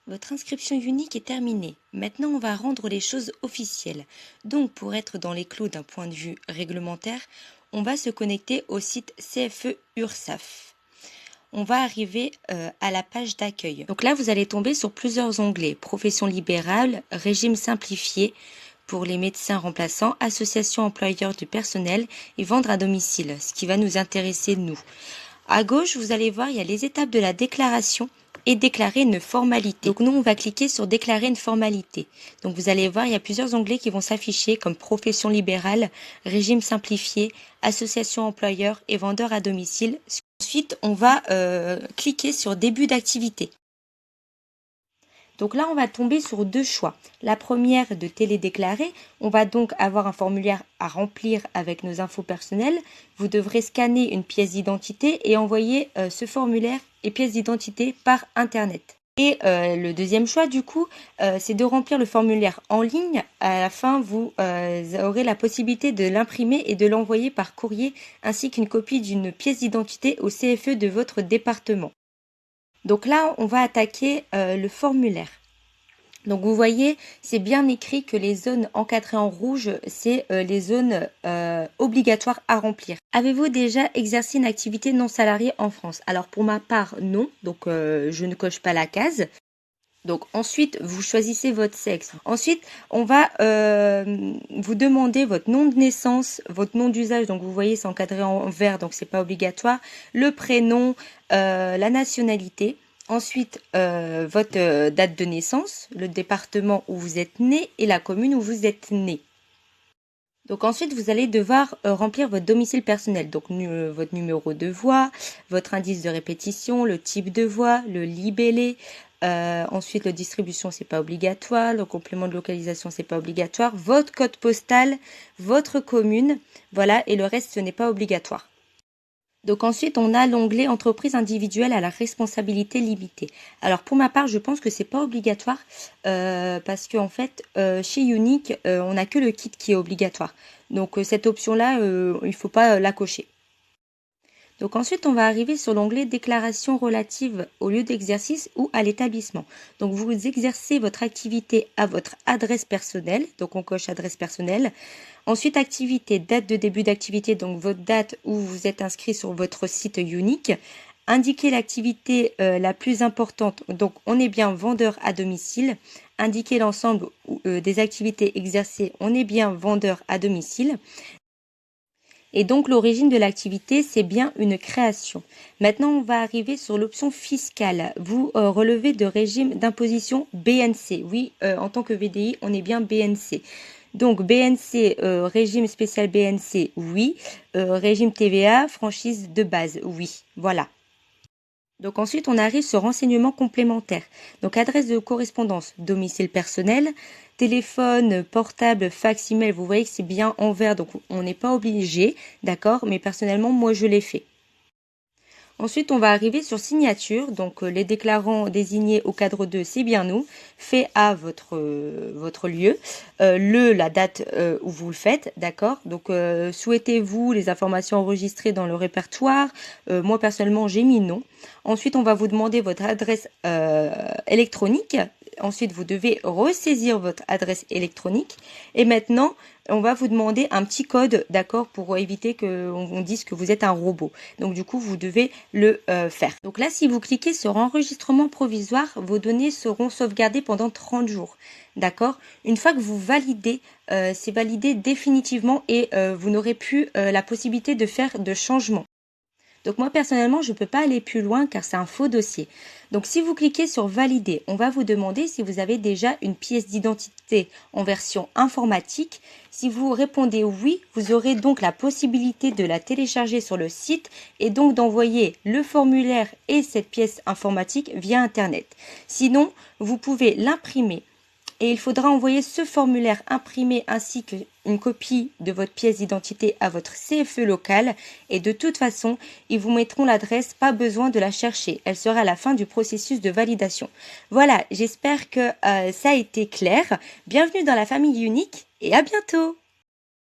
Votre inscription unique est terminée. Maintenant, on va rendre les choses officielles. Donc, pour être dans les clous d'un point de vue réglementaire, on va se connecter au site CFE URSSAF. On va arriver à la page d'accueil. Donc là, vous allez tomber sur plusieurs onglets. Profession libérale, régime simplifié pour les médecins remplaçants, association employeur du personnel et vendre à domicile, ce qui va nous intéresser nous. À gauche, vous allez voir, il y a les étapes de la déclaration et déclarer une formalité. Donc nous, on va cliquer sur déclarer une formalité. Donc vous allez voir, il y a plusieurs onglets qui vont s'afficher comme profession libérale, régime simplifié, association employeur et vendeur à domicile. Ensuite, on va cliquer sur début d'activité. Donc là, on va tomber sur deux choix. La première de télédéclarer, on va donc avoir un formulaire à remplir avec nos infos personnelles. Vous devrez scanner une pièce d'identité et envoyer ce formulaire et pièce d'identité par Internet. Et le deuxième choix, du coup, c'est de remplir le formulaire en ligne. À la fin, vous aurez la possibilité de l'imprimer et de l'envoyer par courrier, ainsi qu'une copie d'une pièce d'identité au CFE de votre département. Donc là, on va attaquer le formulaire. Donc vous voyez, c'est bien écrit que les zones encadrées en rouge, c'est les zones obligatoires à remplir. Avez-vous déjà exercé une activité non salariée en France? Alors pour ma part, non. Donc je ne coche pas la case. Donc ensuite, vous choisissez votre sexe. Ensuite, on va vous demander votre nom de naissance, votre nom d'usage. Donc vous voyez, c'est encadré en vert, donc c'est pas obligatoire. Le prénom, la nationalité. Ensuite, votre date de naissance, le département où vous êtes né et la commune où vous êtes né. Donc ensuite, vous allez devoir remplir votre domicile personnel, donc votre numéro de voix, votre indice de répétition, le type de voix, le libellé. Ensuite, la distribution, c'est pas obligatoire. Le complément de localisation, c'est pas obligatoire. Votre code postal, votre commune, voilà, et le reste, ce n'est pas obligatoire. Donc ensuite, on a l'onglet entreprise individuelle à la responsabilité limitée. Alors pour ma part, je pense que c'est pas obligatoire parce qu'en fait, chez Unique, on n'a que le kit qui est obligatoire. Donc cette option-là, il faut pas la cocher. Donc ensuite, on va arriver sur l'onglet déclaration relative au lieu d'exercice ou à l'établissement. Donc vous exercez votre activité à votre adresse personnelle, donc on coche adresse personnelle. Ensuite, activité, date de début d'activité, donc votre date où vous êtes inscrit sur votre site unique. Indiquer l'activité la plus importante, donc on est bien vendeur à domicile. Indiquer l'ensemble des activités exercées, on est bien vendeur à domicile. Et donc l'origine de l'activité, c'est bien une création. Maintenant, on va arriver sur l'option fiscale. Vous relevez de régime d'imposition BNC. Oui, en tant que VDI, on est bien BNC. Donc BNC, régime spécial BNC, oui. Régime TVA, franchise de base, oui. Voilà. Donc ensuite, on arrive sur renseignements complémentaires. Donc adresse de correspondance, domicile personnel, téléphone, portable, fax, email. Vous voyez que c'est bien en vert, donc on n'est pas obligé, d'accord? Mais personnellement, moi, je l'ai fait. Ensuite, on va arriver sur signature. Donc, les déclarants désignés au cadre 2, c'est bien nous. Fait à votre lieu. La date où vous le faites, d'accord? Donc, souhaitez-vous les informations enregistrées dans le répertoire? Moi, personnellement, j'ai mis non. Ensuite, on va vous demander votre adresse électronique. Ensuite, vous devez ressaisir votre adresse électronique. Et maintenant, on va vous demander un petit code, d'accord, pour éviter qu'on dise que vous êtes un robot. Donc, du coup, vous devez le faire. Donc là, si vous cliquez sur enregistrement provisoire, vos données seront sauvegardées pendant 30 jours. D'accord? Une fois que vous validez, c'est validé définitivement et vous n'aurez plus la possibilité de faire de changements. Donc moi personnellement, je ne peux pas aller plus loin car c'est un faux dossier. Donc si vous cliquez sur valider, on va vous demander si vous avez déjà une pièce d'identité en version informatique. Si vous répondez oui, vous aurez donc la possibilité de la télécharger sur le site et donc d'envoyer le formulaire et cette pièce informatique via Internet. Sinon, vous pouvez l'imprimer. Et il faudra envoyer ce formulaire imprimé ainsi qu'une copie de votre pièce d'identité à votre CFE local. Et de toute façon, ils vous mettront l'adresse, pas besoin de la chercher. Elle sera à la fin du processus de validation. Voilà, j'espère que ça a été clair. Bienvenue dans la famille Unique et à bientôt!